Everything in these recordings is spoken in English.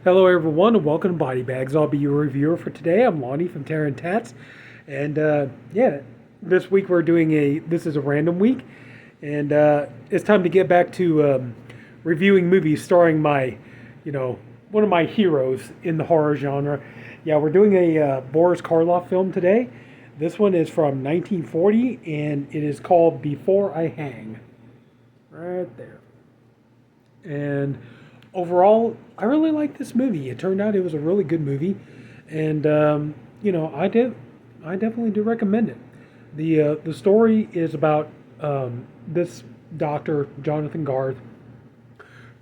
Hello, everyone, and welcome to BodyBags. I'll be your reviewer for today. I'm Lonnie from Tats, and this week we're doing this is a random week, and it's time to get back to reviewing movies starring one of my heroes in the horror genre. Yeah, we're doing a Boris Karloff film today. This one is from 1940, and it is called Before I Hang. Right there. And overall, I really like this movie. It turned out it was a really good movie, and I definitely do recommend it. The story is about this doctor Jonathan Garth,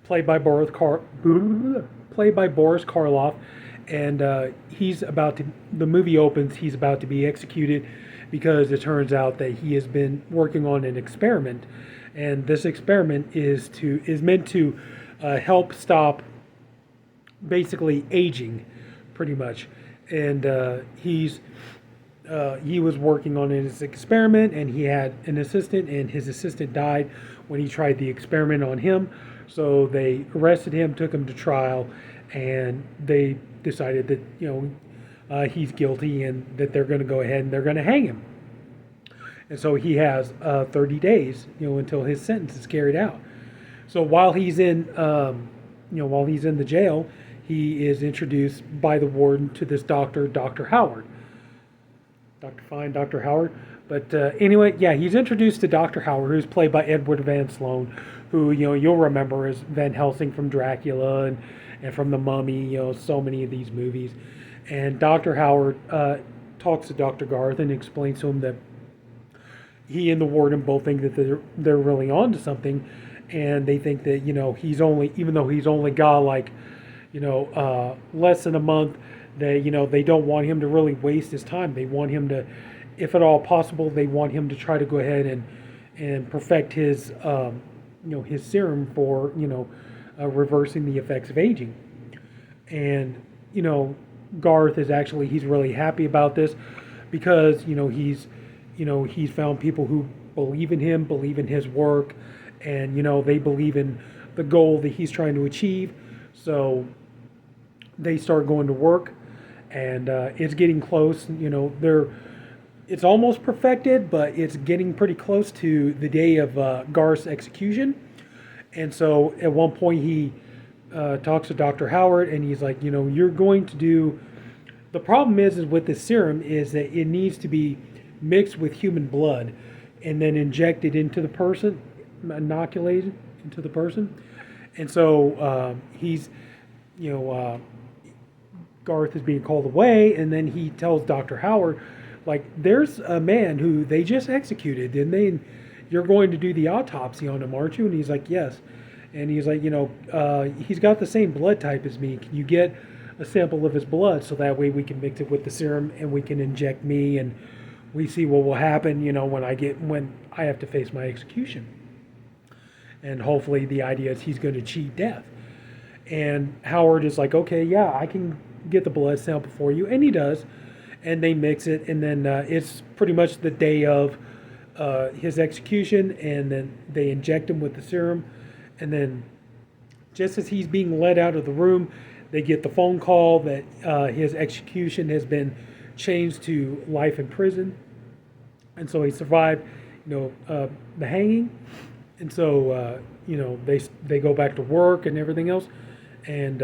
played by played by Boris Karloff, and he's about to. The movie opens. He's about to be executed because it turns out that he has been working on an experiment, and this experiment is meant to help stop basically aging, pretty much. And he was working on his experiment, and he had an assistant, and his assistant died when he tried the experiment on him. So they arrested him, took him to trial, and they decided that he's guilty and that they're going to go ahead and they're going to hang him. And so he has 30 days, until his sentence is carried out. So while he's while he's in the jail, he is introduced by the warden to this doctor, Dr. Howard. Dr. Fine, Dr. Howard. But anyway, yeah, he's introduced to Dr. Howard, who's played by Edward Van Sloan, who you'll remember as Van Helsing from Dracula and from The Mummy. So many of these movies. And Dr. Howard talks to Dr. Garth and explains to him that he and the warden both think that they're really onto something, and they think that he's only, even though he's only got less than a month, they don't want him to really waste his time. They want him to, if at all possible, they want him to try to go ahead and perfect his his serum for reversing the effects of aging. And Garth is actually, he's really happy about this because he's found people who believe in him, believe in his work, and they believe in the goal that he's trying to achieve. So they start going to work, and it's getting close. It's almost perfected, but it's getting pretty close to the day of Garth's execution. And so at one point he talks to Dr. Howard, and he's like, you're going to do. The problem is with this serum is that it needs to be mixed with human blood and then injected into the person, inoculated into the person. And so Garth is being called away, and then he tells Dr. Howard, like, there's a man who they just executed, and you're going to do the autopsy on him, aren't you? And he's like, yes. And he's like, he's got the same blood type as me. Can you get a sample of his blood so that way we can mix it with the serum and we can inject me, and we see what will happen, when I have to face my execution. And hopefully the idea is he's going to cheat death. And Howard is like, okay, yeah, I can get the blood sample for you. And he does. And they mix it. And then it's pretty much the day of his execution. And then they inject him with the serum. And then just as he's being led out of the room, they get the phone call that his execution has been changed to life in prison. And so he survived, the hanging. And so, they go back to work and everything else. And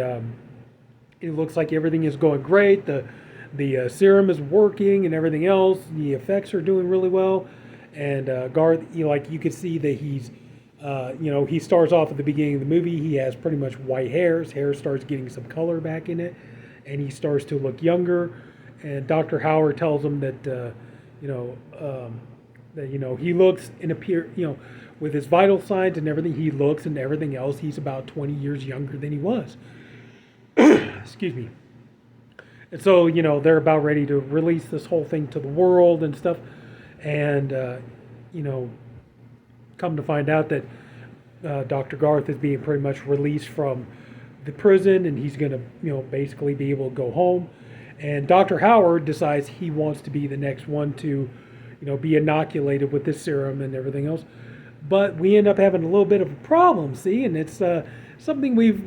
it looks like everything is going great. The serum is working and everything else. The effects are doing really well. And Garth, you could see that he's, he starts off at the beginning of the movie. He has pretty much white hair. His hair starts getting some color back in it. And he starts to look younger. And Dr. Howard tells him that, he looks and with his vital signs and everything, he looks and everything else, he's about 20 years younger than he was. Excuse me. And so, they're about ready to release this whole thing to the world and stuff. And, come to find out that Dr. Garth is being pretty much released from the prison, and he's going to, basically be able to go home. And Dr. Howard decides he wants to be the next one to, be inoculated with this serum and everything else. But we end up having a little bit of a problem, see? And it's something we've,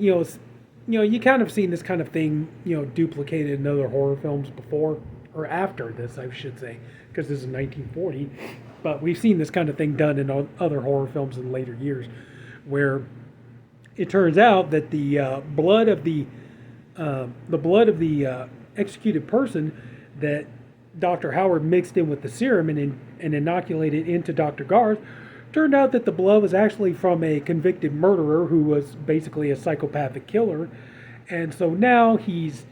you kind of seen this kind of thing, duplicated in other horror films before, or after this, I should say, because this is 1940. But we've seen this kind of thing done in other horror films in later years, where it turns out that the blood of the executed person that Dr. Howard mixed in with the serum and inoculated into Dr. Garth, turned out that the blood was actually from a convicted murderer who was basically a psychopathic killer. And so now his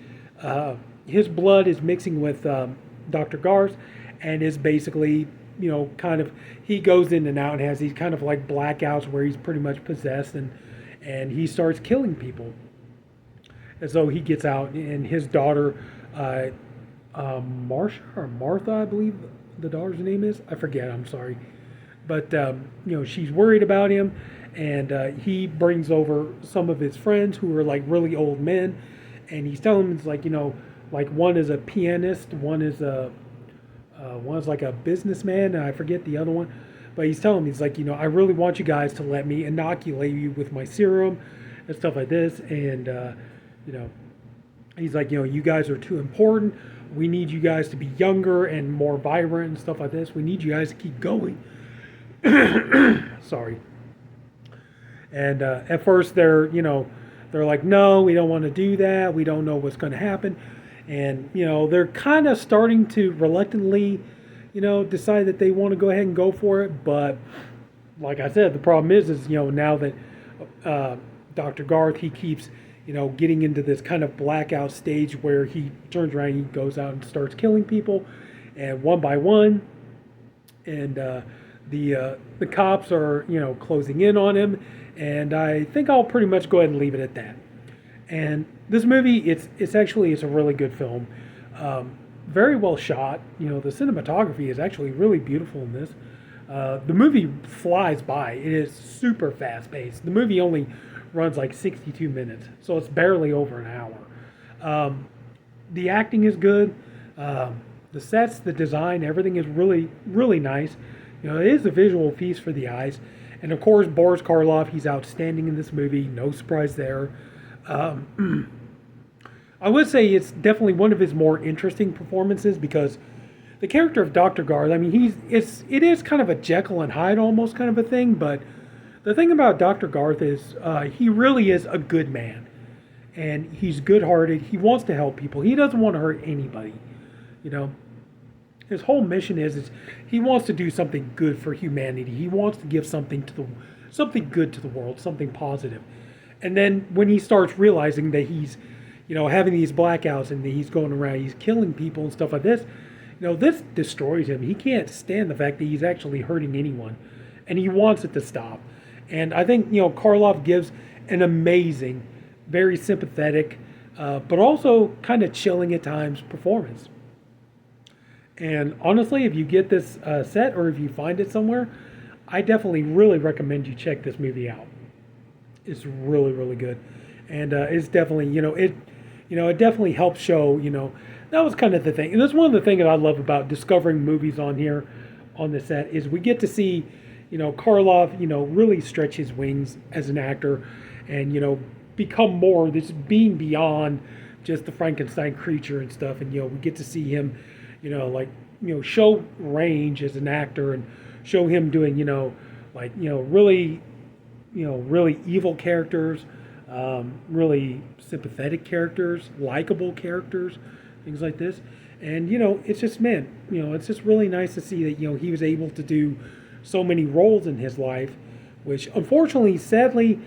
blood is mixing with Dr. Garth's, and is basically, kind of, he goes in and out and has these kind of like blackouts where he's pretty much possessed, and he starts killing people. And so he gets out, and his daughter, Marsha or Martha, I believe the daughter's name is. I forget. I'm sorry, but she's worried about him, and he brings over some of his friends who are like really old men, and he's telling them, it's like, like one is a pianist, one's like a businessman, and I forget the other one, but he's telling me, he's like, I really want you guys to let me inoculate you with my serum and stuff like this, and he's like, you guys are too important. We need you guys to be younger and more vibrant and stuff like this. We need you guys to keep going. Sorry. And at first they're like, no, we don't want to do that. We don't know what's going to happen. And, they're kind of starting to reluctantly, decide that they want to go ahead and go for it. But like I said, the problem is now that Dr. Garth, he keeps, getting into this kind of blackout stage where he turns around, he goes out and starts killing people, and one by one, and the cops are, closing in on him, and I think I'll pretty much go ahead and leave it at that. And this movie, it's a really good film, very well shot. The cinematography is actually really beautiful in this. The movie flies by. It is super fast paced. The movie only runs like 62 minutes, so it's barely over an hour. The acting is good. The sets, the design, everything is really, really nice. It is a visual feast for the eyes. And of course, Boris Karloff, he's outstanding in this movie. No surprise there. I would say it's definitely one of his more interesting performances, because the character of Dr. Garth, I mean, it is kind of a Jekyll and Hyde almost kind of a thing, but the thing about Dr. Garth is he really is a good man, and he's good-hearted. He wants to help people. He doesn't want to hurt anybody. His whole mission is he wants to do something good for humanity. He wants to give something good to the world, something positive. And then when he starts realizing that he's, having these blackouts and that he's going around, he's killing people and stuff like this, this destroys him. He can't stand the fact that he's actually hurting anyone, and he wants it to stop. And I think, Karloff gives an amazing, very sympathetic, but also kind of chilling at times performance. And honestly, if you get this set, or if you find it somewhere, I definitely really recommend you check this movie out. It's really, really good. And it's definitely, it definitely helps show, that was kind of the thing. And that's one of the things that I love about discovering movies on here, on the set, is we get to see, Karloff, really stretch his wings as an actor, and, become more, this being beyond just the Frankenstein creature and stuff. And, we get to see him, show range as an actor, and show him doing, really, really evil characters, really sympathetic characters, likable characters, things like this. And, it's just, man, it's just really nice to see that, he was able to do so many roles in his life, which unfortunately, sadly,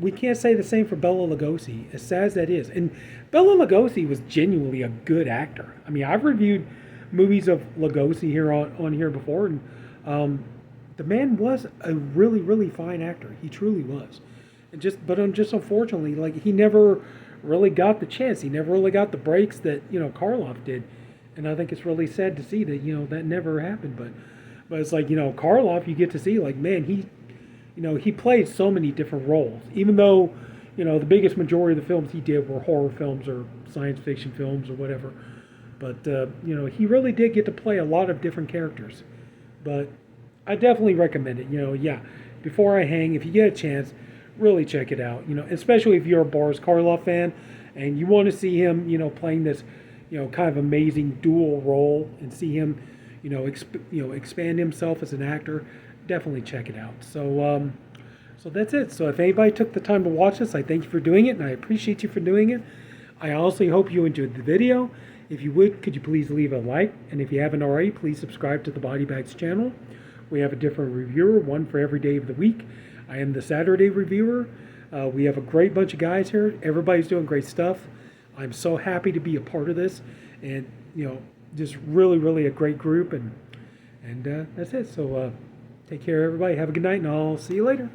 we can't say the same for Bela Lugosi, as sad as that is. And Bela Lugosi was genuinely a good actor. I mean, I've reviewed movies of Lugosi here on here before, and the man was a really, really fine actor. He truly was. But unfortunately, like, he never really got the chance. He never really got the breaks that, Karloff did. And I think it's really sad to see that, that never happened. But it's like, Karloff, you get to see, like, man, he played so many different roles. Even though, the biggest majority of the films he did were horror films or science fiction films or whatever. But, he really did get to play a lot of different characters. But I definitely recommend it. Before I hang, if you get a chance, really check it out. Especially if you're a Boris Karloff fan and you want to see him, playing this, kind of amazing dual role and see him, expand himself as an actor. Definitely check it out. So that's it. So if anybody took the time to watch this, I thank you for doing it, and I appreciate you for doing it. I honestly hope you enjoyed the video. If you would, could you please leave a like? And if you haven't already, please subscribe to the BodyBags channel. We have a different reviewer, one for every day of the week. I am the Saturday reviewer. We have a great bunch of guys here. Everybody's doing great stuff. I'm so happy to be a part of this, and just really, really a great group. And that's it. So take care, everybody. Have a good night, and I'll see you later.